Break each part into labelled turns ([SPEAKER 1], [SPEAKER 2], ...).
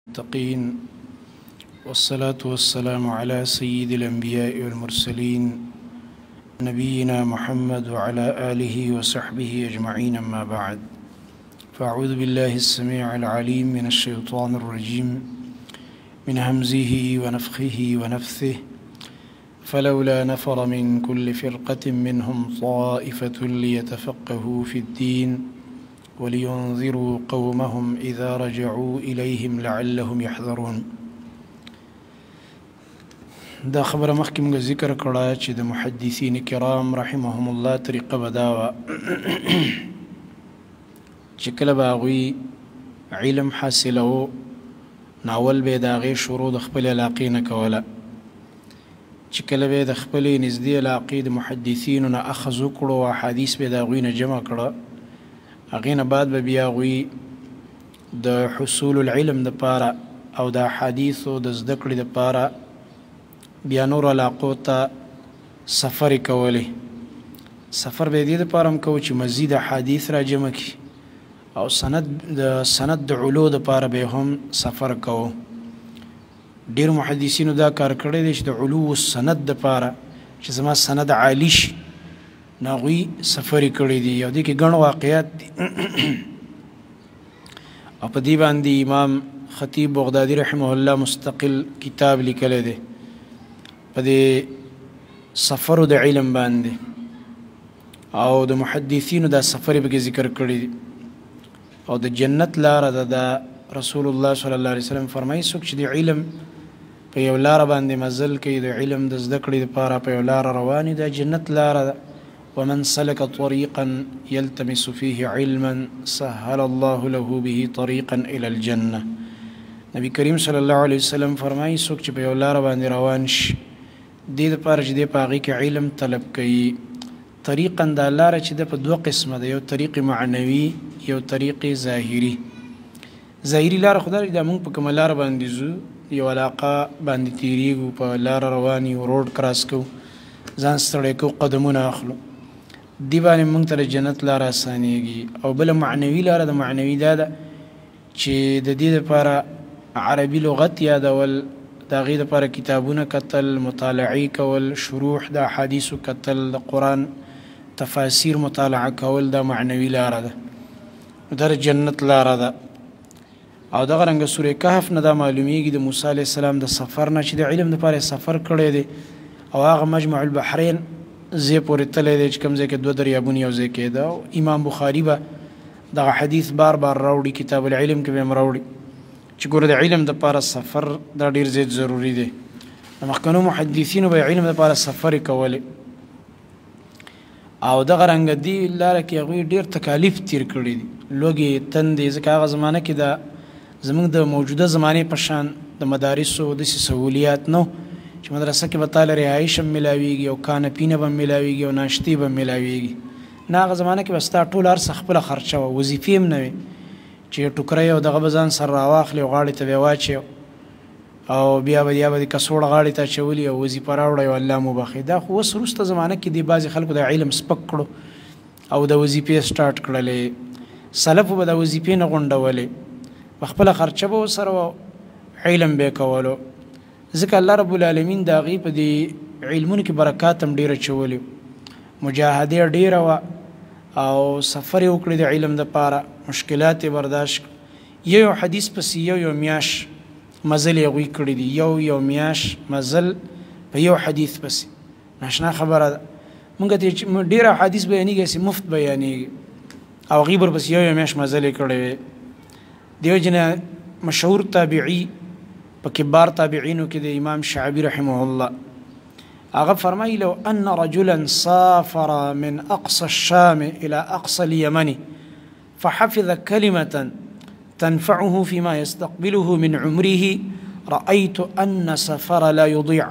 [SPEAKER 1] المتقين والصلاة والسلام على سيد الأنبياء والمرسلين نبينا محمد وعلى آله وصحبه أجمعين أما بعد فأعوذ بالله السميع العليم من الشيطان الرجيم من همزه ونفخه ونفثه فلولا نفر من كل فرقة منهم طائفة ليتفقهوا في الدين ولينذروا قومهم إذا رجعوا إليهم لعلهم يحذرون. دا خبر مخکې موږ ذکر کړه چې د محدثین کرام رحمهم الله طریقه به دا وه چې کله به هغوی علم حاصلوه ناول به یې د هغې شروع د خپلې علاقې نه کوله چې کله به یې د خپلې نږدې علاقې د محدثینو نه اخذ وکړو او احادیث به یې د هغوی نه جمع کړه هغې نه بعد به بیا هغوی د حصول العلم دپاره او د احادیثو د زده کړې دپاره بیا نور علاقو ته سفر یې کولی سفر به یې دې دپاره هم کوو چې مزید احادیث را جمع کړي او سند د علو دپاره به هم سفر کوو ډېر محدثینو دا کار کړی دی چې د علو سند دپاره چې زما سند عالی شي نو هغوی سفر یې کړی دي او دې کې ګڼ واقعات دي او په دې باندې امام خطیب بغدادي رحمه الله مستقل کتاب لیکلی دی په دې سفرو د علم باندې او د محدثینو دا سفر یې پکې ذکر کړی دی او د جنت لاره ده د رسول الله صلی الله علیه وسلم فرمایي څوک چې د علم په یو لاره باندې مزل کوي د علم د زده کړې دپاره په یو لاره روان وي دا جنت لاره ده ومن سلك طريقا يلتمس فيه علما سهل الله له به طريقا إلى الجنة. نبی کریم صلی الله علیه وسلم فرمایي څوک چې په یو لاره باندې روان شي دې دپاره چې دی په هغې کې علم طلب کوي طریقا دا لاره چې ده په دوه قسمه ده یو طریق معنوي یو طریق ظاهري ظاهري لاره خو دا دا موږ په کومه لاره باندې ځو یو علاقه باندې تیریږو په لاره روان یو روډ کراس کوو ځان ستړی کوو قدمونه اخلو دی باندې موږ ته د جنت لاره اسانیږي او بله معنوي لاره د معنوي دا ده چې د دې دپاره عربي لغت یادول د هغې دپاره کتابونه کتل مطالعې کول شروح د احادیثو کتل د قرآن تفاسیر مطالعه کول دا معنوي لاره ده دا د جنت لاره ده او دغه رنګه سورې کهف نه دا معلومیږي د موسی علیه السلام د سفر نه چې د علم دپاره سفر کړی دی او هغه مجمع البحرین ځای پورې تللی دی چې کوم ځای کې دوه دریابونه یو ځای کېده او امام بخاري به دغه حدیث بار بار راوړي کتاب العلم کې به هم راوړي چې ګوره د علم دپاره سفر دا ډېر زیات ضروري دی د مخکنو محدثینو به علم دپاره سفر یې کولی او دغه رنګه دې لاره کې هغوی ډېر تکالیف تیر کړي دي لوږې تندې ځکه هغه زمانه کې د زموږ د موجوده زمانې په شان د مدارسو داسې سهولیات نه چې مدرسه کې به تاله رهایش هم میلاویږي او کانپینه به هم میلاویږي او ناشتې به هم میلاویږي نه هغه زمانه کې به ستا ټول هر څه خپله خرچه وه وظیفې هم نه وې چې ټوکری او دغه به ځان سره راواخلې او غاړې ته به یې واچوي او بیا به د کڅوړه غاړې ته اچولي او وظیفه راوړی او الله مو بخښي دا خو اوس وروسته زمانه کې دې بعضې خلکو د علم سپک کړو او د وظیفې سټارټ کړلې سلفو به د وظیفې نه غونډولې په خپله خرچه به ورسره وه علم به یې کولو ځکه الله رب العالمین د هغې په دې علمونو کې برکات هم ډېر اچولي مجاهدې ډېره وه او سفر یې وکړي د علم دپاره مشکلات یې برداشت یو حدیث پسې یو میاشت مزل یې هغوی کړي دي یو میاشت مزل په یو حدیث پسې ناشنا خبره ده مونږ ته ډېر احادیث بیانېږي هسې مفت بیانېږي او هغوی ورپسې یو میاشت مزل یې کړی وی دیو جنه مشهور تابعي په کبار تابعینو کې د امام شعبي رحمه الله هغه فرمایي لو ان رجلا سافر من اقصى الشام الى اقصى اليمن فحفظ كلمه تنفعه فيما يستقبله من عمره رايت ان سفر لا يضيع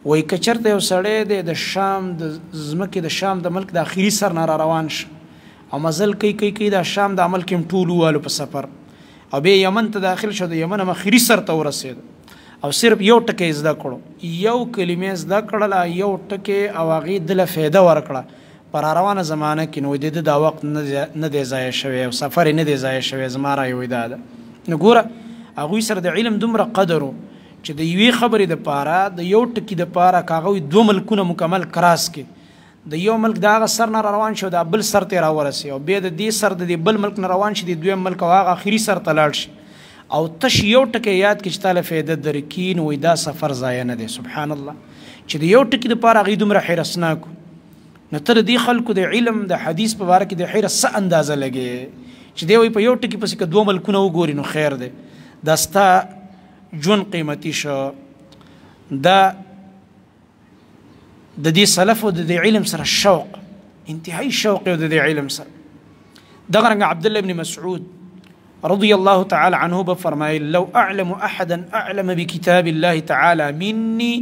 [SPEAKER 1] وای کچرته یو سړی دی د شام د ځمکې د شام د ملک د اخري سر نه را روان شه او مزل کوي د شام د عمل کې هم ټول والو په سفر او بیا یمن ته داخل شو د یمن هم اخري سر ته ورسېد او صرف یو ټکی زده کړو یو کلمې زده کړله یو ټکی او هغې دله فایده ورکړه پر روانه زمانه کې نو د ده دا وخت نه دی ضایع شوی او سفر یې نه دی ضایع شوی زما رایه وایي دا ده نو ګوره هغوی سره د علم دومره قدر و چې د یوې خبرې دپاره د یو ټکي دپاره که هغوی 2 ملکونه مکمل کراس کې د یو ملک د هغه سر نه روان شي او د بل سر ته راورسي او بیا د دې سر د دې بل ملک نه روان شي د دویم ملک او هغه آخري سر ته لاړ شي او تش یو ټکی یاد کړي چې تا له فایده درکړي نو وایي دا سفر ضایع نه دی. سبحان الله چې د یو ټکي دپاره هغوی دومره حیرسناک نو ته د دې خلکو د علم د حدیث په باره کې د حیرت څه اندازه لګې چې دی وایي په یو ټکي پسې که 2 ملکونه وګوري نو خیر دی. دا ستا ژوند قیمتي شو. دا د دې سلف او د دې علم سره شوق انتهایی شوق او د دې علم سره. دغه رنګه عبدالله ابن مسعود رضی الله تعالی عنه به فرمایل لو اعلم احدا اعلم بکتاب الله تعالی مني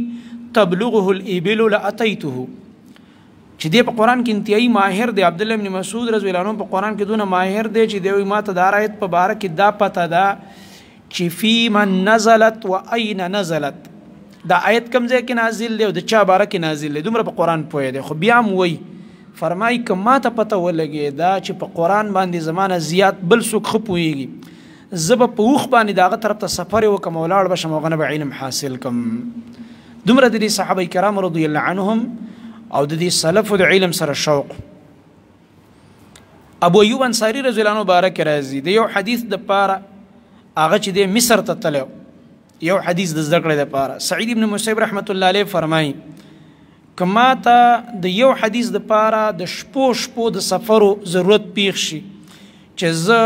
[SPEAKER 1] تبلغه الابل لاتيته. چې دی په قرآن کې انتهایی ماهر دی. عبدالله ابن مسعود رضی الله عنه په قرآن کې دونه ماهر دی چې دی ما ته دا آیت په باره کې دا پته ده چې فی من نزلت و این نزلت. دا آیت کوم ځای کې نازل دی او د چا باره کې نازل دی دومره په قرآن پوهی دی. خو بیا هم وایي فرمایي که ما ته پته ولګې دا چې په قرآن باندې زمانه زیات بل څوک ښه پوهېږي زه به په اوښ باندې د هغه طرف ته سفر وکړم او لاړ به شم هغه نه به علم حاصل کړم. دومره د دې صحابه کرام رضی الله عنهم او د دې سلفو د علم سره شوق. ابو ایوب انصاري رضی الله عنه باره کې راځي د یو حدیث دپاره هغه چې دی مصر ته تللی یو حدیث د زده کړې دپاره. سعید ابن مسیب رحمت الله علیه فرمایي که ما ته د یو حدیث دپاره د شپو د سفرو ضرورت پیښ شي چې زه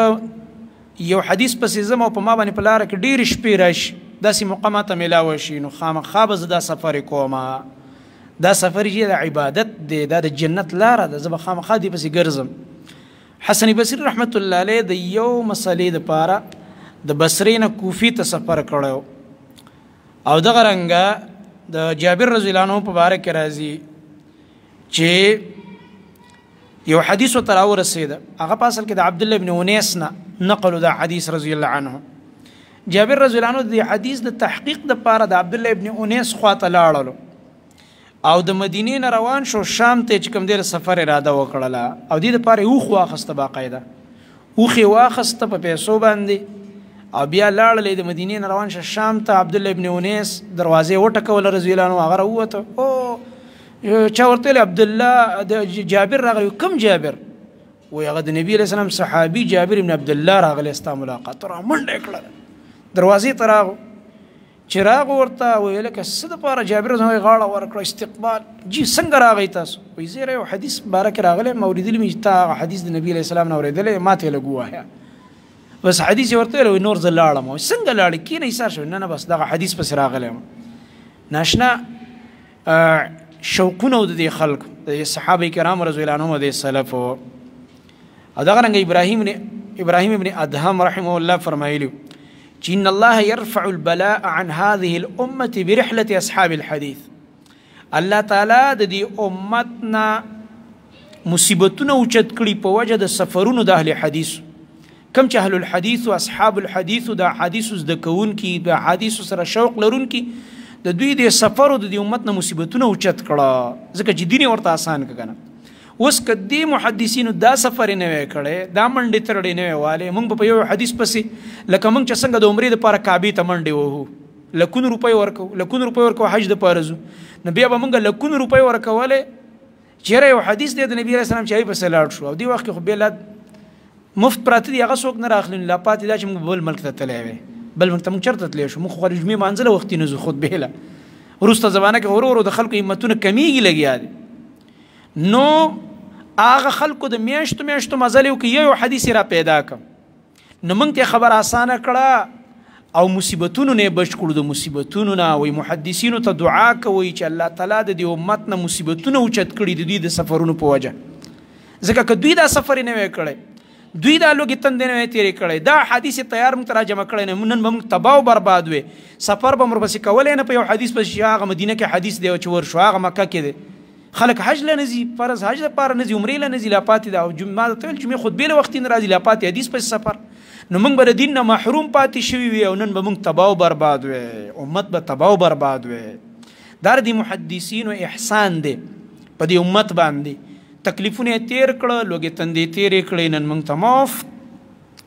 [SPEAKER 1] یو حدیث پسې ځم او په ما باندې په لاره کې ډېرې شپې راشي داسې موقع ماته میلاوه شي نو خامخا به زه دا سفر کومه. دا سفر چې د عبادت دی دا د جنت لاره ده زه به خامخا دې پسې ګرځم. حسن بصري رحمت الله علیه د یو مسلې دپاره د بصرې نه کوفي ته سفر کړی او دغه رنګه د جابر رضی الله عنه په باره کې راځي چې یو حدیث ورته راورسېده هغه په اصل کې د عبدالله ابن انیس نه نقلو دا حدیث رضی الله عنه. جابر رضی الله عنه د حدیث د تحقیق دپاره د عبدالله ابن انیس خواته لاړلو او د مدینې نه روان شو شام ته چې کوم دی سفر اراده وکړله او دې دپاره یې اوښ واخسته باقاعده اوښ یې واخسته په پیسو باندې او بیا لاړلې د مدینې نه روان شه شام ته. عبدالله ابن انیس دروازې وټکوله رضی الله عنه هغه راووته او چا ورته ویل عبدالله د جابر راغلی کوم جابر وایي هغه د نبي علیه السلام صحابي جابر ابن عبدالله راغلی ستا ملاقات را منډه یې کړله دروازې ته راغو چې راغو ورته ویل لکه څه دپاره جابر زما غاړه ورکړه استقبال جی څنګه راغی تاسو وایي زه یو حدیث باره کې راغلی ما اورېدلي مې چې تا هغه حدیث د نبي علیه السلام نه اورېدلی ما ته یې لږ ووایه بس حدیث ورته ویل نور زه لاړم څنګه لاړې کینه ایسار شو نه بس دغه حدیث پسې راغلی یم. ناشنا شوقونه د دې خلکو د صحابه کرام رضی الله عنهم د سلفو. او دغه رنګه ابراهیم ابن ادهم رحمه الله فرمایلی چې ان الله يرفع البلاء عن هذه الامه برحله اصحاب الحديث. الله تعالی د دې امتنا مصیبتونه اوچت کړي په وجه د سفرونو د اهل حدیث کم چې اهل الحدیث او اصحاب الحدیث د حدیث زده کوونکي د حدیث سره شوق لرونکي د دوی د سفر او د امت نه مصیبتونه اوچت کړه ځکه چې دین ورته آسان کړه. اوس کدی محدثینو دا سفر نه وی کړي دا منډې ترړې نه واله موږ په یو حدیث پسې لکه موږ چې څنګه د عمرې لپاره کعبه ته منډې وو لکونه روپۍ ورکو حج د پاره زو نو بیا به موږ لکونه روپۍ ورکوله چیرې یو حدیث دی د نبی رسول الله چې په سلاړ شو او دی وخت خو بل مفت پراته دی هغه څوک نه راخلي لا پاتې دا چې موږ بل ملک ته تللی وی بل ملک ته موږ چېرته تللی شو موږ خو جمعې مانځله وختي نه ځو خطبې له وروسته زمانه کې ورو ورو د خلکو همتونه کمیږي لګیا دي نو هغه خلکو د میاشتو مزل وکړي یو حدیث را پیدا کړه نو موږ ته خبر اسانه کړه او مصیبتونو نه بچ کړو د مصیبتونو نه وای محدثینو ته دعا کوي چې الله تعالی د دې امت نه مصیبتونه اوچت کړي د دوی د سفرونو په وجه ځکه که دوی دا سفر نه وی کړی دوی دا لوګي تند نه تیرې کړي دا حدیث تیار موږ ترجمه کړی نه نن به موږ تباہ او برباد وي سفر به موږ بس کولای نه په یو حدیث پسې هغه مدینه کې حدیث دی چې ور شو هغه مکه کې دی خلک حج لنزي فرض حج لپاره نزي عمرې لنزي لا پاتې دا او جمعه ته جمعه خطبه له وخت نه راځي لا پاتې حدیث پسې سفر نو موږ به دین نه محروم پاتې شوي وي او نن به موږ تباہ او برباد وي امت به تباہ او برباد وي دا د محدثینو احسان دی په دې امت باندې تکلیفونه تیر کړه لوګي تندې تیرې کړې نن موږ ته معاف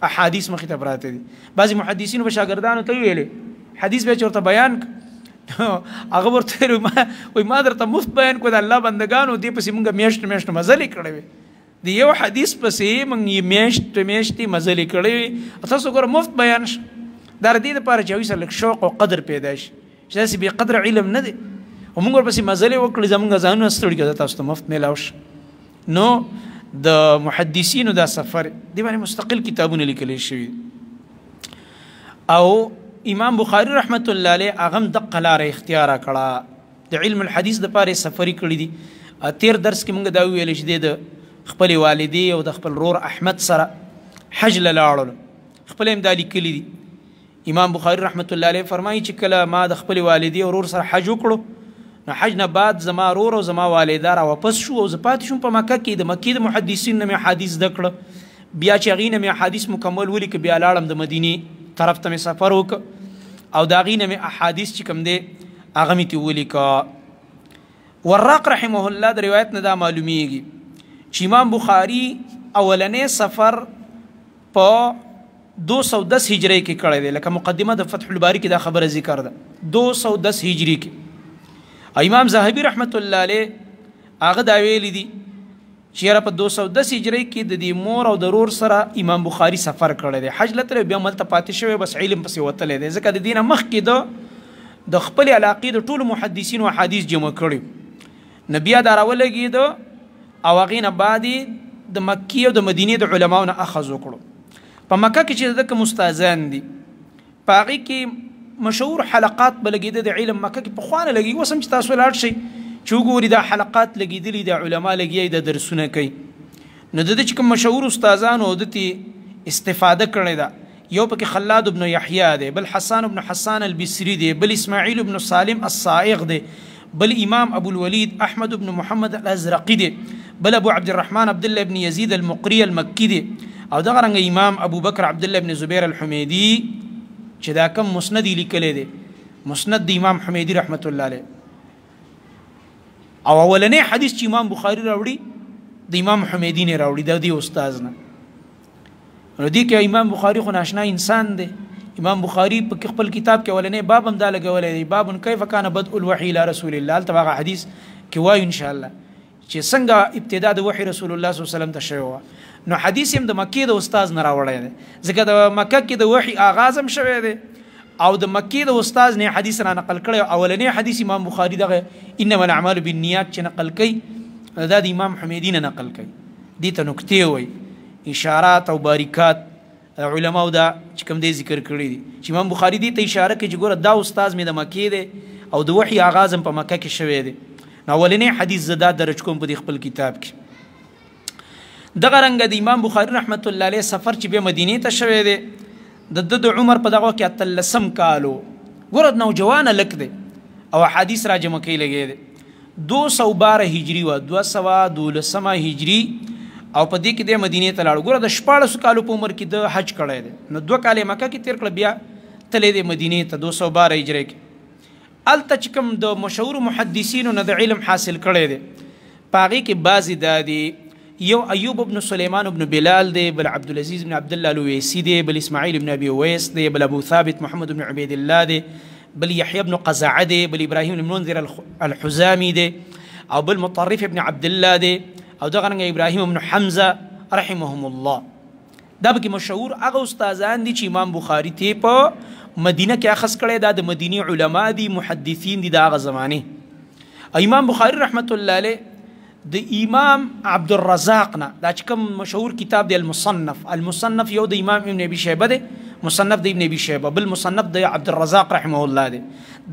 [SPEAKER 1] احادیث مخې ته پراته دي. بعضې محدثینو به شاګردانو ته ویلې حدیث به چې ورته بیان هغه ورته وایي ما درته مفت بیان کړو د الله بندګانو دې پسې مونږ میاشتې مزلې کړې وې د یو حدیث پسې مونږ یې میاشتې مزلې کړې وې تاسو ګوره مفت بیان شه دا د دې دپاره چې هغوی سره لږ شوق او قدر پیدا شي چې داسې بې قدره علم نه دی او مونږ ورپسې مزلې وکړې زمونږ ځانونه ستړي کړه تاسو ته مفت میلاو شه. نو د محدثینو دا سفر دې باندې مستقل کتابونه لیکلی شوي او امام بخاری رحمت الله علیه هغه هم دقه لاره اختیاره کړه د علم الحدیث دپاره سفري کړي دي. تیر درس کې مونږ دا وویلی چې دی د خپلې والدې او د خپل ورور احمد سره حج له لاړلو خپله هم دا لیکلي دي. امام بخاری رحمت الله علیه فرمایي چې کله ما د خپلې والدې او ورور سره حج وکړو نو حج نه بعد زما ورور او زما والده را واپس شو او زه پاتې شوم په مکه کې د مکې د محدثینو نه مې حدیث زده کړه بیا چې هغې نه مې حدیث مکمل ولیکه بیا لاړم د مدینې طرف ته مې سفر وکړه او د هغې نه مې احادیث چې کوم دی هغه مې ترې ولیکه. وراق رحمه الله د روایت نه دا معلومیږي چې امام بخاري اولنی سفر په 210 هجري کې کړی دی لکه مقدمه د فتح الباری کې دا خبره ذکر ده 210 هجري کې. امام زاهبي رحمت الله علیه هغه دا ویلی دي چې یاره په 210 هجري کې د دې مور او ضرور سره امام بخاري سفر کړی دی حج لته بیا ملته پاتې شوی بس علم پسې وتلی دی ځکه د دې نه مخکې د خپلې علاقې د ټولو محدثینو احادیث جمع کړي نه بیا دا راولګېده او هغې نه بعد د مکې او د مدینې د علماو نه اخذ وکړو. په مکه کې چې دکه مستاذان دي په هغې کې مشهور حلقات به لګېده د علم مکه کې پخوا نه لګېږي اوس هم چې تاسو لاړ شئ چې وګوري دا حلقات لګېدلي د علما لګیا د درسونه کوي نو د ده چې کوم مشهور استادانو او دتې استفاده کړې ده یو پکې خلاد بن یحیی دی بل حسان بن حسان البصري دی بل اسماعیل بن سالم الصائغ دی بل امام ابو الولید احمد بن محمد الازرقي دی بل ابو عبد الرحمن عبد الله بن يزيد المقري المكي دی او دغه رنګه امام ابو بکر عبد الله بن زبیر الحمیدی چې دا کم مسند لیکلی دی مسند د امام حمیدی رحمت الله علیه او اولنی حدیث چې امام بخاری راوړي د امام حمیدی نه راوړي د دې استاد نه نو دې کې امام بخاری خو ناشنا انسان دی. امام بخاری په خپل کتاب کې اولنی باب هم دا لګولی دی باب کیف کان بدء الوحی الى رسول الله هلته هغه حدیث کې وایو ان شاء الله چې څنګه ابتدا د وحی رسول الله صلی الله علیه وسلم ته شوی وه نو حدیث هم د مکې د استاد نه راوړی دی ځکه د مکه کې د وحي آغاز هم شوی دی او د مکې د استاد نه حدیث را نقل کړی اولنی حدیث امام بخاری دغه انما الاعمال بالنیات چې نقل کوي دا د امام حمیدی نه نقل کوي دې ته نکتې وایي اشارات او باریکات علماو دا چې کوم دی ذکر کړي دي چې امام بخاری دې ته اشاره کوي چې ګوره دا استاد مې د مکې دی او د وحي آغاز هم په مکه کې شوی دی نو اولنی حدیث زه دا درج کوم په دې خپل کتاب کې. دغه رنګه د امام بخاری رحمت الله علیه سفر چې بیا مدینې ته شوی دی د عمر په دغه کې 13 کالو ګوره نوجوانه لک دی او حدیث را جمع کوي لګی دی 212 هجري وه 212 هجري او په دې کې د مدینې ته لاړو ګوره د 14 کالو په عمر کې د حج کړی دی نو 2 کال مکه کې تیر کړه بیا تللی دی مدینې ته 212 هجري کې هلته چې کوم د مشهورو محدثینو نه د علم حاصل کړی دی په هغې کې بعضې دا دي یو ایوب بن سلیمان بن بلال دی بل عبدالعزیز بن عبدالله الویسی دی بل اسماعیل بن ابي ویس دی بل ابو ثابت محمد بن عبید الله دی بل یحیی بن قزعه دی بل ابراهیم بن منذر الحزامی دی او بل مطرف بن عبدالله دی او دغه رنګه ابراهیم بن حمزه رحمهم الله دا به کې مشهور هغه استادان دي چې امام بخاری ته په مدینه کې اخذ کړی دا د مدینی علما دي محدثین دي د هغه زمانې. امام بخاری رحمت الله علیه د امام عبد الرزاق نه دا چې کوم مشهور کتاب دی المصنف یو د امام ابن ابي شیبه دی مصنف د ابن ابي شیبه بل مصنف د عبد الرزاق رحمه الله دی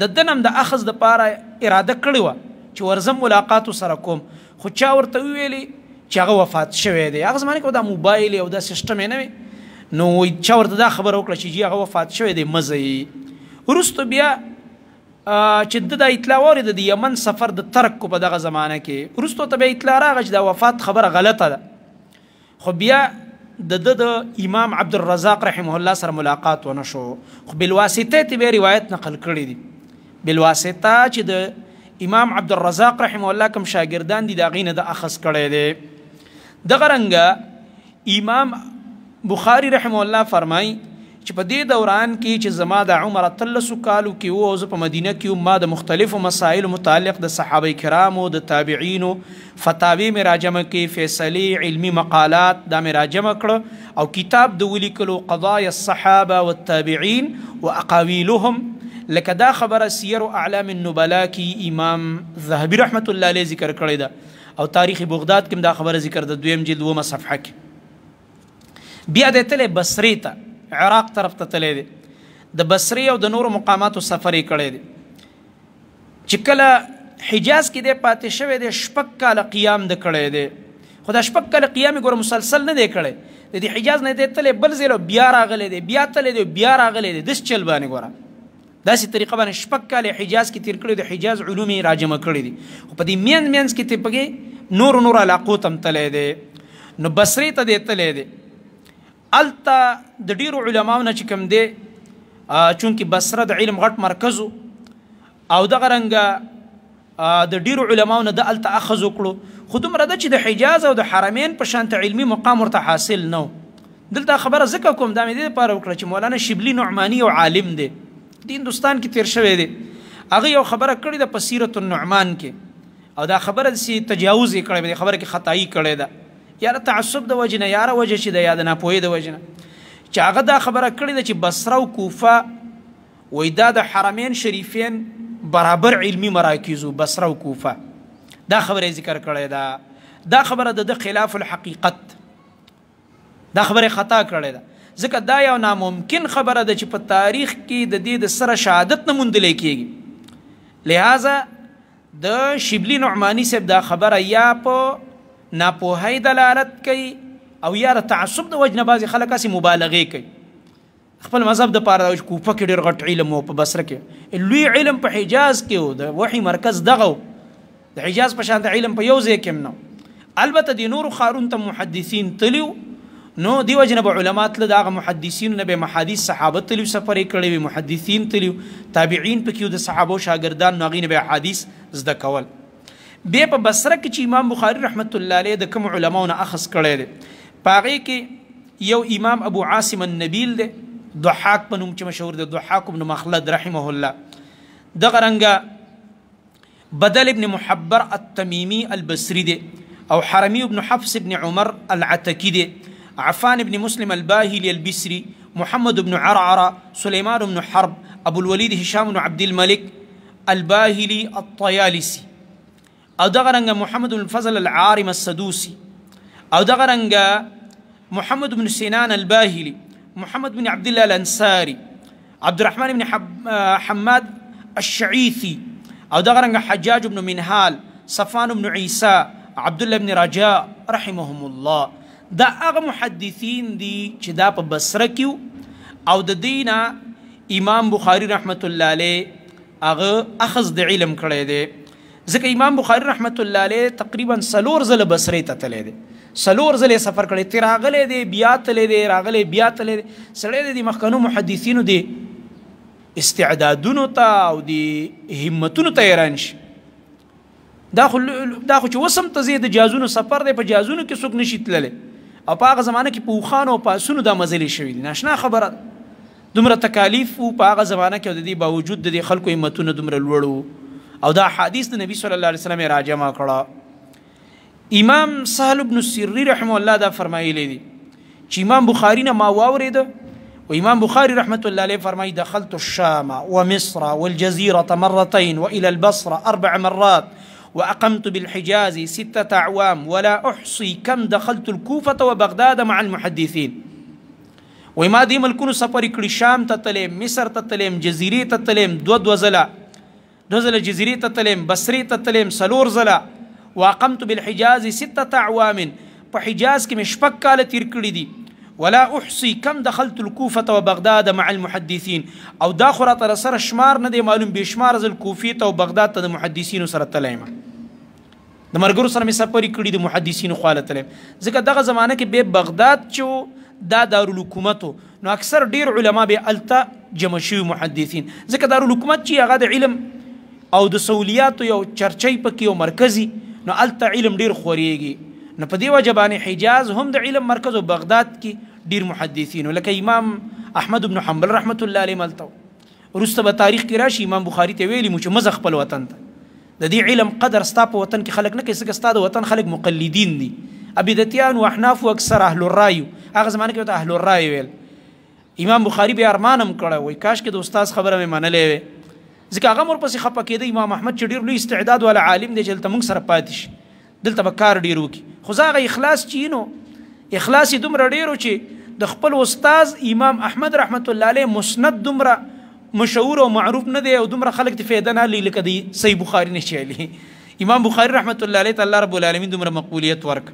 [SPEAKER 1] د دنم د اخذ د پاره اراده کړې وه چې ورزم ملاقات سره کوم خو چا ورته ویلي چې هغه وفات شوی دی هغه زمانې کې دا موبایل او دا سیسټم یې نه وي نو چا ورته دا خبره وکړه چې هغه وفات شوی دی مزه یې وروسته بیا چې د اطلاع واورېده د یمن سفر د ترک کو په دغه زمانه کې وروسته ته بیا اطلاع راغله چې دا وفات خبره غلطه ده خو بیا د امام عبد الرزاق رحمه الله سره ملاقات ونه شو خو بالواسطه ته بیا روایت نقل کړی دي بالواسطه چې د امام عبد الرزاق رحمه الله کوم شاګردان دي د هغې نه د اخذ کړی دی. دغه رنګه امام بخاری رحمه الله فرمای چې په دې دوران کې چې زما د عمر 13 کالو کې وو زه په مدینه کې ما د مختلفو مسایل متعلق د صحابه کرامو د تابعینو فتاوی مې راجمع کې فیصلې علمی مقالات دا مې راجمع کړ او کتاب د ولیکلو قضايا الصحابه والتابعین واقاویلهم لکه دا خبره سیر اعلام النبلاء کې امام ذهبی رحمت الله علیه ذکر کړی ده او تاریخ بغداد کې دا خبره ذکر ده 2 جلد 2 صفحه کې بیا د تل بصری ته عراق طرف ته تللی دی د بصری او د نورو مقاماتو سفر یې کړی دی چې کله حجاز کې دی پاتې شوی دی 6 کاله قیام د کړی دی خو دا 6 کاله قیام یې ګوره مسلسل نه دی کړی د دې حجاز نه دی تللی بل ځای بیا راغلی دی بیا تللی دی بیا راغلی دی داسې چل باندې ګوره داسې طریقه باندې 6 کاله حجاز کې تیر کړی د حجاز علوم یې راجمع کړي دي خو په دې مینځ کې ته پکې نور علاقو ته هم تللی دی نو بصرې ته دی تللی دی التا د ډیرو علماو نه چې کوم دی چونکې بصره د علم غټ مرکز او دغه رنګه د ډیرو علماو نه د التا اخذ وکړو خو دومره ده چې د حجاز او د حرمین په شانته علمي مقام ورته حاصل نه دلته خبره ځکه کوم دا مې دې لپاره وکړه چې مولانا شبلی نعماني یو عالم دی د هندوستان کې تیر شوی دی هغه یو خبره کړې ده په سیرت النعمان کې او دا خبره چې تجاوز یې کړی دی خبره کې خطایي کړې ده یا تعصب د وجنه یاره وجه چې د یاد نه پوهې د وجنه چې هغه دا خبره کړې ده چې بصره او کوفه وایي دا د حرمین شریفین برابر علمي مراکزو بصره او کوفه دا خبره ذکر کړې ده دا خبره د خلاف الحقیقت دا خبره خطا کړې ده ځکه دا یو ناممکن خبره ده چې په تاریخ کې د دې د سره شهادت نه موندلې کېږي لہذا د شبلی نعمانی صاحب دا خبره یا په ناپوهی دلالت کوي او یا د تعصب د وجنه بعضې خلک هسې مبالغې کوي خپل مذهب دپاره دا کوفه کې ډېر غټ علم و په بصره کې لوی علم په حجاز کې و د وحي مرکز دغه و د حجاز په شان د علم په یو ځای کې هم نه البته د نورو ښارونو ته محدثین تلي نو دی وجنه به علما تله د هغه محدثینو نه به محادیث صحابه تلي سفر یې کړی وي محدثین تلي تابعین پکې د صحابو شاګردان نو هغوی نه به احادیث زده کول بیا په بصره کې چې امام بخاری رحمت الله علیه د کوم علماو نه اخذ کړی دی په هغې کې یو امام ابو عاصم النبیل دی ضحاک په نوم چې مشهور دی ضحاک بن مخلد رحمه الله دغه رنګه بدل ابن محبر التمیمی البصری دی او حرمی ابن حفص ابن عمر العتکی دی عفان ابن مسلم الباهلي البصري محمد بن عرعره سليمان بن حرب ابو الوليد هشام بن عبد الملك الباهلي الطيالسي او دغه رنګه محمد بن الفضل العارم السدوسي او دغه رنګه محمد بن سنان الباهلي محمد بن عبد الله الانصاري عبد الرحمن بن حماد الشعيثي او دغه رنګه حجاج بن منهال صفان بن عيسى عبد الله بن رجاء رحمهم الله دا هغه محدثین دي چې دا په بصره کې او د دینه امام بخاری رحمت الله علیه هغه اخذ د علم کړی دی ځکه امام بخاری رحمت الله علیه تقریبا 4 ځله بصرې ته تللی دی 4 ځله سفر کړی تی راغلی دی بیا تللی دی راغلی بیا تللی دی سړی د مخکنو محدثینو دی استعدادونو ته او د همتونو ته حیران شي دا خو چې اوس هم ته ځې د جازونو سفر دی په جازونو کې څوک نشي تللی او په هغه زمانه کې په اوښانو او پاسونو دا مزلې شوي دي ناشنا خبره دومره تکالیف و په هغه زمانه کې او د دې باوجود د دې خلکو همتونه دومره لوړ وو او دا حدیث د نبی صلی الله علیه وسلم راجمع کړه امام سهل بن سری رحمه الله دا فرمایلی دی چې امام بخاری نه ما واورېده و امام بخاری رحمت الله علیه فرمایي دخلت الشام ومصر والجزيرة مرتين وإلى البصرة 4 مرات وأقمت بالحجاز 6 أعوام ولا أحصي كم دخلت الكوفة وبغداد مع المحدثين وما دي ملكونو سفر کړي شام ته تلم مصر ته تلم جزيرې ته تلم 2 ځله جزيرې ته تلم بصرې ته تلم 4 ځله واقمت بالحجاز 6 أعوام په حجاز کې مې 6 کاله تیر کړي دي ولا احصي كم دخلت الكوفة وبغداد مع المحدثين او دا خو راته سره شمار نه دی معلوم بشمار ز الکوفي ته او بغداد ته د محدثینو سره تلم د مرګرو سره مې سفر کړي د محدثینو خواله تلم ځکه دغه زمانه کې به بغداد چې دا دارالحکومت نو اکثر ډیر علما به الته جمع شوي محدثین ځکه دارالحکومت چې هغه د علم او د سہولیات یو چرچی پکې او مرکزی نو الته علم ډیر خوريږي نو په دی وجه باندې حجاز هم د علم مرکز او بغداد کې ډیر محدثینو لکه امام احمد بن حنبل رحمت الله علیه ملته وروسته به تاریخ کې راشي امام بخاری ته ویلي مو چې مزه خپل وطن ته د دې علم قدر ستا په وطن کې خلک نه کوي ځکه ستا د وطن خلک مقلدین دي ابدتیان او احناف او اکثر اهل الرای هغه زمانه کې ته اهل الرای ویل امام بخاری به ارمانم کړه وای کاش کې د استاد خبره مې منلې وي ځکه هغه مور پسې خپه کېده امام احمد چې ډېر لوی استعداد ولا عالم دی چې دلته موږ سره پاتې شي دلته به کار ډېر وکړي خو زه هغه اخلاص چې نو اخلاص یې دومره ډېر و چې د خپل استاذ امام احمد رحمت الله علیه مسند دومره مشهور او معروف نه دی او دومره خلک ته فایده نه لري لکه د صحیح بخاری نه چلی امام بخاری رحمت الله علیه الله رب العالمین دومره مقبولیت ورک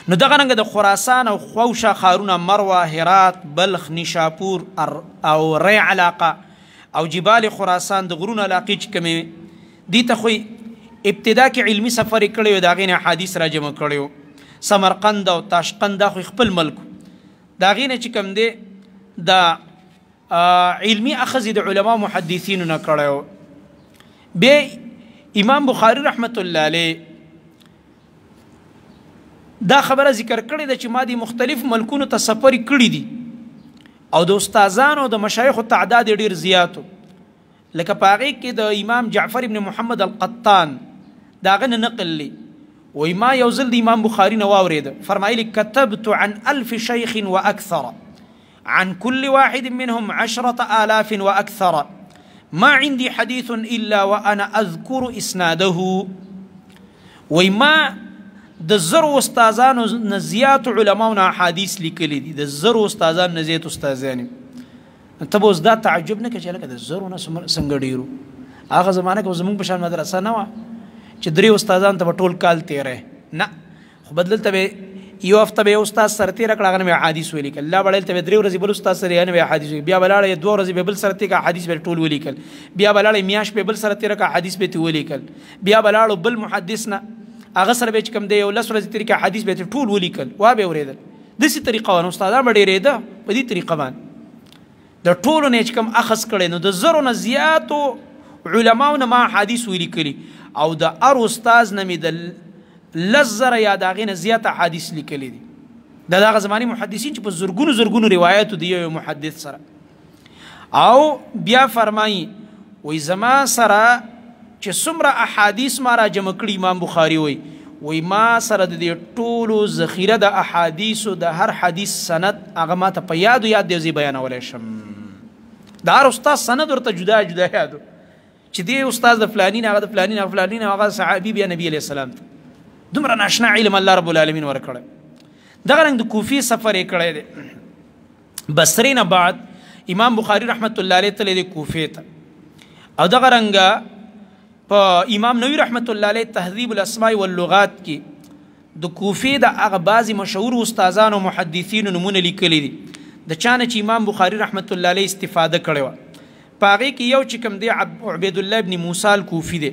[SPEAKER 1] نو دغه رنګ د خراسان او خوشا خارونه مروه هرات بلخ نیشاپور او ری علاقه او جبال خراسان د غرون علاقې چې کومې دي ته خو ابتدا کې علمی سفر کړی و دا غینه حدیث را جمع کړیو سمرقند او تاشقند دا خو خپل ملک دا غینه چې کوم دی دا علمی اخذ د علما محدثینو نه کړیو به امام بخاری رحمت الله علیه دا خبره ذکر کړې ده چې ما دي مختلف ملکونو ته سفر کړی دي او د استادانو د مشایخ تعداد ډیر زیاتو لکه پاغي کې د امام جعفر ابن محمد القطان دا غن نقل لي وای ما یو ځل د امام بخاری نو اورید فرمایلی كتبت عن 1000 شيخ واكثر عن كل واحد منهم 10,000 واكثر ما عندي حديث الا وانا اذكر اسناده وای ما د زر استادانو نزيات علماءنا حدیث لیکلي دي د زر استادان نزيات استادان ته به دا تعجب نه کوي لکه د زرونه څنګه ډیرو هغه زمانه کې زمونږ په شان مدرسه نه و چې درې استادان ته ټول کال تیرې نه خو بدلته به یو هفته به استاد سره تیر کړه هغه مې حدیث ولیکل الله بلل ته درې ورځې بل استاد سره نه به حدیث بیا بلاړه دوه ورځې به بل سره تیر حدیث به ټول ولیکل بیا بلاړه میاش به بل سره تیر کړه حدیث به ولیکل بیا بلاړه بل محدث نه هغه سره به کوم دی یو لس ورځې تیر کې حدیث به ټول ولیکل وا به اوریدل دسی طریقه ونه استادان به ډیرېده په دې طریقه باندې د ټولو نه کوم اخذ کړي نو د زرو نه زیاتو علماو نه ما حدیث ولیکلي او د ار استاد نه می د لزر یا داغه نه زیاته حدیث لیکلي دي دغه زماني محدثین چې په زرګونو روایت دی یو محدث سره او بیا فرمایي وای زما سره چې څومره احادیث ما را جمع کړي امام بخاری وای ما سره د ټولو ذخیره د احادیث او د هر حدیث سند هغه ما ته په یاد دی بیانولای شم دا هر استاد سند ورته جدا یادو چې دی استاد د فلانین هغه د فلانین هغه صحابي بیا نبی علیہ السلام دومره ناشنا علم الله رب العالمین ورکړ دغه رنګ د کوفی سفر یې کړی دی بصری نه بعد امام بخاری رحمت الله علیه تل د کوفی ته او دغه رنګ په امام نووي رحمت الله علیه تهذیب الاسماء واللغات کې د کوفی د هغه بعضی مشهور استادانو محدثینو نمونه لیکلي دي د چانه چې امام بخاری رحمت الله علیه استفاده کړې و پاغي کې یو چې کوم دی عبید الله ابن موسی الکوفی دی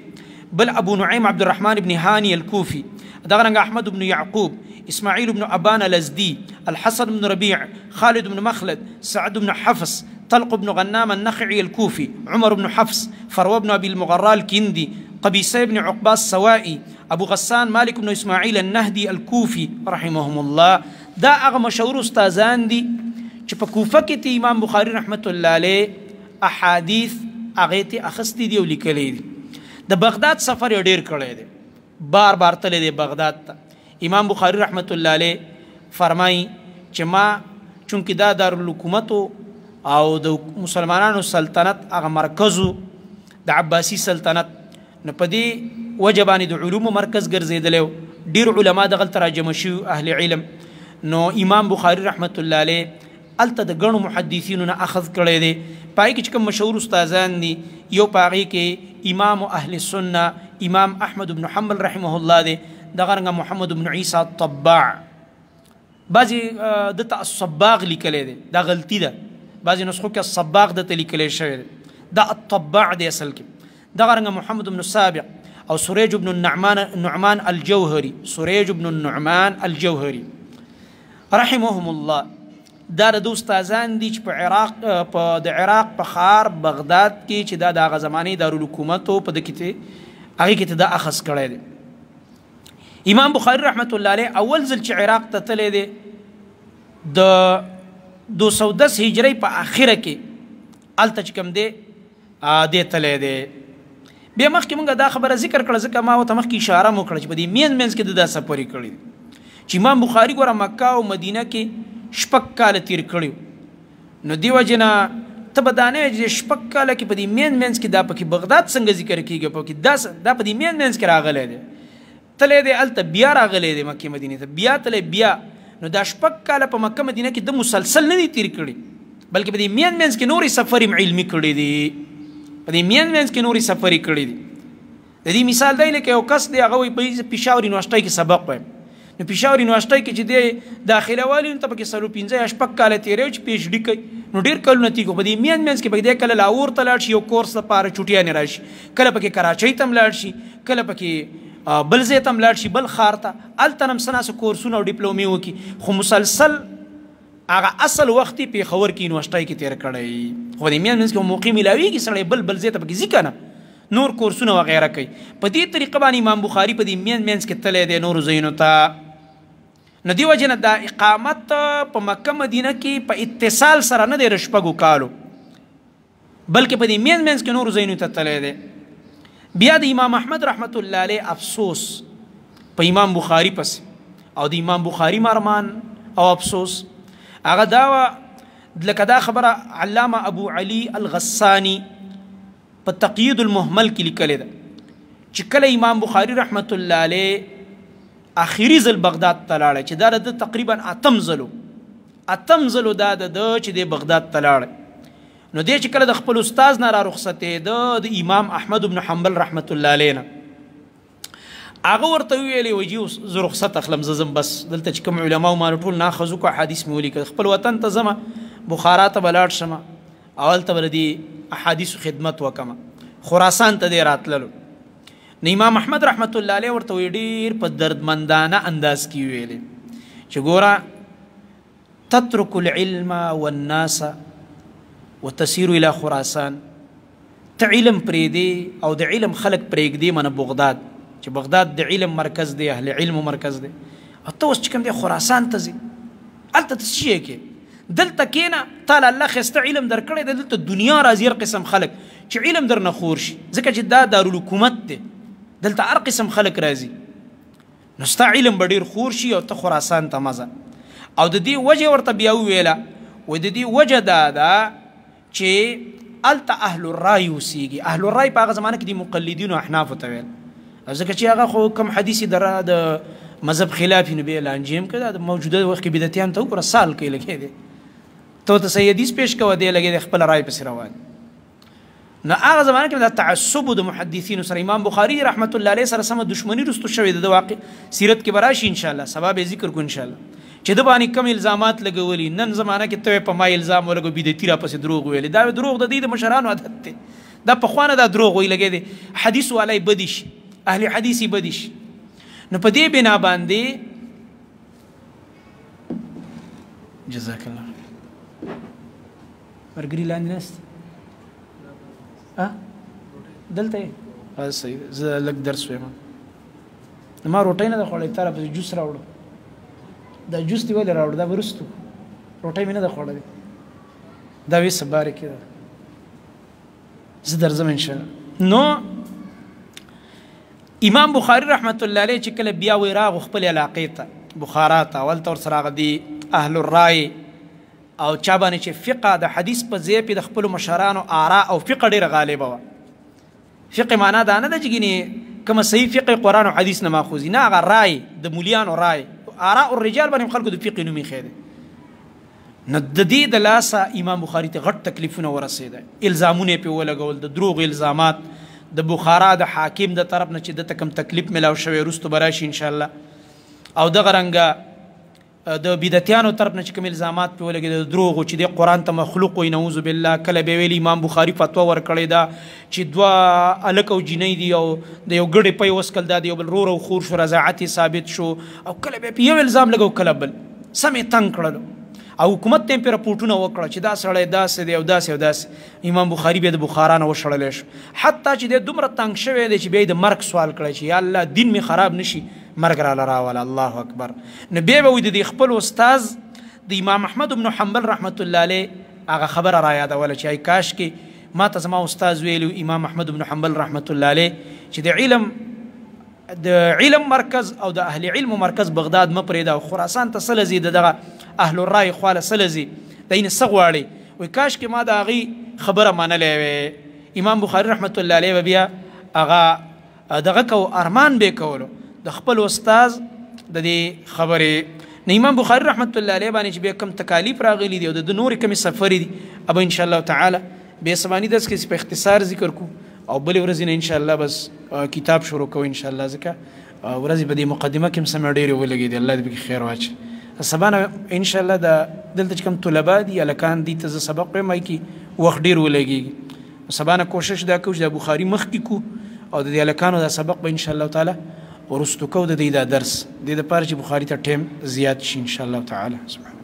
[SPEAKER 1] بل ابو نعیم عبد الرحمن ابن هاني الكوفي دغه رنګ احمد بن يعقوب اسماعيل بن ابان الازدي الحسن بن ربيع خالد بن مخلد سعد بن حفص طلق بن غنام النخعي الكوفي عمر بن حفص فروه بن ابي المغراء الكندي قبيصة بن عقبة السوائي ابو غسان مالك بن اسماعيل النهدي الكوفي رحمهم الله دا هغه مشهور استادان دي چې په کوفه کې امام بخاری رحمت الله علیه احادیث هغه ته اخستي دي او لیکلي دي د بغداد سفر ډیر کړی دی بار تللی دی بغداد ته امام بخاری رحمت الله علیه فرمایي چې ما چونکې دا دارالحکومت او د مسلمانانو سلطنت هغه مرکزو د عباسی سلطنت نو په دې وجه باندې د علومو مرکز ګرځېدلی ډیر علما دغلته راجمع شوي اهل علم نو امام بخاری رحمت الله علیه هلته د ګڼو محدثینو نه اخذ کړی دی پای کې چې کوم مشهور استادان دي یو پاغي کې امام اهل سنه امام احمد بن حنبل رحمه الله دی دغه رنګ محمد بن عیسی الطباع بعضی د الصباغ لیکلی دی دا غلطی ده بعضی نسخو کې الصباغ د لیکلی شوی دی دا الطباع دی اصل کې دغه رنګ محمد بن سابق او سریج بن النعمان الجوهري سریج بن النعمان الجوهري رحمهم الله دا د استادان دي چې په عراق په خار بغداد کې چې دا د غزمانی دارالحکومت په د کته هغه کې دا اخذ کړی دی امام بخاری رحمت الله علیه اول ځل چې عراق ته تللی دی د 210 هجری په اخره کې هلته چې کوم دی دی تللی دی. بیا مخکې موږ دا خبره ذکر کړه ځکه ما ورته مخکې اشاره مو کړه چې په دې منځ کې د دا سفرې کړي چې امام بخاري ګوره مکه او مدینه کې 6 کاله تیر کړي نو دې وجې نه ته به دا نه وایې چې 6 کاله کې په دې منځ کې دا پکې بغداد څنګه ذکر کېږي پکې دا په دې منځ کې راغلی دی تللی دی هلته بیا راغلی دی مکې مدینې ته بیا تللی بیا نو دا 6 کاله په مکه مدینه کې د مسلسل نه دي تیر کړي بلکې په دې منځ کې نورې سفر هم علمي کړي دي په دې منځ کې نورې سفرې کړي دي. د دې مثال دی لکه یو کس دی هغه وایي په پېښور یونیورسټۍ کې سبق وایم نو پېښور یونیورسټۍ کې چې دی داخله والی نو ته پکې 15 یا 6 کاله تېروي چې پی ایچ ډي کوي نو ډېر کلونه تېږو په دې منځ کې به دی کله لاهور ته لاړ شي یو کورس لپاره چوټیانې راشي کله پکې کراچۍ ته هم لاړ شي کله پکې بل ځای ته هم لاړ شي بل ښار ته هلته هم څه ناسه کورسونه او ډیپلومې وکړي خو مسلسل هغه اصل وخت یې پېښور کې یونیورسټۍ کې تېر کړی خو د منځ کې موقع میلاویږي سړی بل ځای ته پکې ځي که نه نور کورسونه وغیره کوي. په دې طریقه باندې امام بخاري په دې منځ کې تللی دی نورو ځایونو ته نو دې وجې نه دا اقامت په مکه مدینه کې په اتصال سره نه دی د 6 کالو بلکې په دې منځ کې نورو ځایونو ته تللی دی. بیا د امام احمد رحمت الله علیه افسوس په امام بخاري پسې او د امام بخاري مارمان او افسوس هغه دا لکه دا خبره علامه ابو علي الغساني په تقیید المهمل کې لیکلې ده چې کله امام بخاري رحمت الله علیه اخیری ځل بغداد ته لاړی چې دا د تقریبا 8 ځلو دا د چې د بغداد ته لاړی نو دی چې کله د خپل استاز نه را رخصتېده د امام احمد بن حنبل رحمت الله علیه نه هغه ورته ویلې وایي چې زه رخصت اخلم زه ځم بس دلته چې کوم علماو ما ټول ناخذ وکړو احادیث مې ولیکل خپل وطن ته ځمه بخارا ته به لاړ شمه او هلته به د دې احادیثو خدمت وکړمه خراسان ته دی راتللو نو امام احمد رحمت الله علیه ورته وایي ډېر په دردمندانه انداز کې ویلې چې ګوره تترك العلم والناس وتسير الى خراسان ته علم پرېږدې او د علم خلق پرېږدې منه بغداد چې بغداد د علم مرکز دی اهل علم مرکز دی او ته اوس چې کوم دی خراسان ته ځې هلته ته څه شی کې دلته کېنه تاله الله ښایسته علم درکړی دی دلته دنیا راځي هر قسم خلک چې علم درنه خور شي ځکه چې دا دارالحکومت دی دلته هر قسم خلک راځي نو ستا علم به ډېر خور شي او ته خراسان ته مزه او د دې وجه ورته بیا وویله وایي د دې وجه دا ده چې هلته اهل الرای اوسېږي اهل الرای په هغه زمانه کې د مقلدینو احنافو ته ویل ځکه چې هغه خو کم حدیث د مذهب خلافي نو بیا لانجې هم که د موجوده وخت کې بدعتیان ته وګوره سال کوي لګې دی ته صحیح حدیث پیش کوه دی لګې د خپل رای پسې روان نو هغه زمانه کې د تعصب د محدثینو سره امام بخاري رحمت الله علیه سره سمه دشمني رستو شوې د واقع سیرت کې به راشي انشاءالله سبا به ذکر کو انشاءالله چې د باندې کم الزامات لګولي نن زمانه کې ته په ما الزام ولګو بدعتي را پسې دروغ ویلي دا دروغ د دې د مشرانو عادت دی دا پخوانه دا دروغ وی لګې دی حدیث والی بدی شي اهل حدیثی بدی شي نو په دې بنا باندې جزاک الله مرګري لاندې نست دلته یې صحیح زه لږ درس وایم ما روټۍ نه ده خوړلې تا راپسې جوس راوړه دا جوس دې ولې راوړه دا به وروستو روټۍ مې نه ده خوړلې دا وې سبارې کې ده زه درځم انشاءالله نو امام بخاري رحمت الله علیه چې کله بیا وی راغو خپل علاقې ته بخارا ته هلته ورسره هغه دي اهل الرای او چا باندې چې فقه د حدیث په ځای پې د خپلو مشرانو آرا او فقه ډېره غالبه وه فقه معنا دا نه ده چې ګینې کومه صحیح فقه قرآن او حدیث نه ماخوذي نه هغه رای د مولیانو رای آرا الرجال باندې خلکو د فقه نوم ایښی دی نو د دې د لاسه امام بخاري ته غټ تکلیفونه ورسېده الزامونه یې پې ولګول د دروغ الزامات د بخارا د حاکم د طرف نه چې دته کوم تکلیف ملاو شوی وروستو به راشي انشاءالله او دغه رنګه د بدعتیانو طرف نه چې کوم الزامات پې ولګېدل د دروغو چې د قرآن ته مخلوق وي نعوذ بالله کله به ویلي امام بخاري فتوا ورکړې ده چې 2 هلک او جینۍ دي او د یو ګډې پی وسکل دا د یو بل رور او خور شو رضاعت ثابت شو او کله به یو الزام لګو کله بل سمې تنګ کړلو او حکومت ته پې راپورټونه وکړه چې دا سړی داسې دی او داسې او داسې امام بخاري بیا د بخارا نه وشړلی شو حتی چې دی دومره تنګ شوی دی چې بیا د مرګ سوال کړی چې یا الله دین مې خراب نشي مرګ راله راوله الله اکبر نو بیا به وایي د خپل استاز د امام احمد بن حنبل رحمت الله علیه هغه خبره را یادوله چې کاش کې ما ته زما استاد ویلو امام احمد بن حنبل رحمت الله علیه چې د علم مرکز او د اهل علم مرکز بغداد م پرېږده او خراسان ته څه لځي دغه اهل الرای خواله څه لځي دی نه څه غواړي وایي کاش کې ما د هغې خبره منلی وی امام بخاري رحمت الله علیه به بیا هغه دغه کو ارمان به کولو د خپل استاز د دې خبرې نه امام بخاري رحمت الله علیه باندې چې بیا کوم تکالیف راغلي دي او د نورې کومې سفرې دي اب ان شاء الله تعالی بیا سباني درس کې په اختصار ذکر کو او بلې ورځې نه ان شاء الله بس کتاب شروع کوو ان شاء الله ځکه ورځې به دې مقدمه کې هم سمې ډېرې ولګېدې الله دې پکې خیر واچي سبا نه ان شاء الله دلته چې کوم طلبا دي هلکان دي ته زه سبق وایم هغې کې وخت ډېر ولګېږي سبا نه کوشش دا کوو چې د بخاري مخکې کو او د دې هلکانو دا سبق به ان شاء الله تعالی ورستو کو د دې دا درس د دې دپاره چې بخاري ته ټایم زیات شي ان شاء الله تعالی سبحانه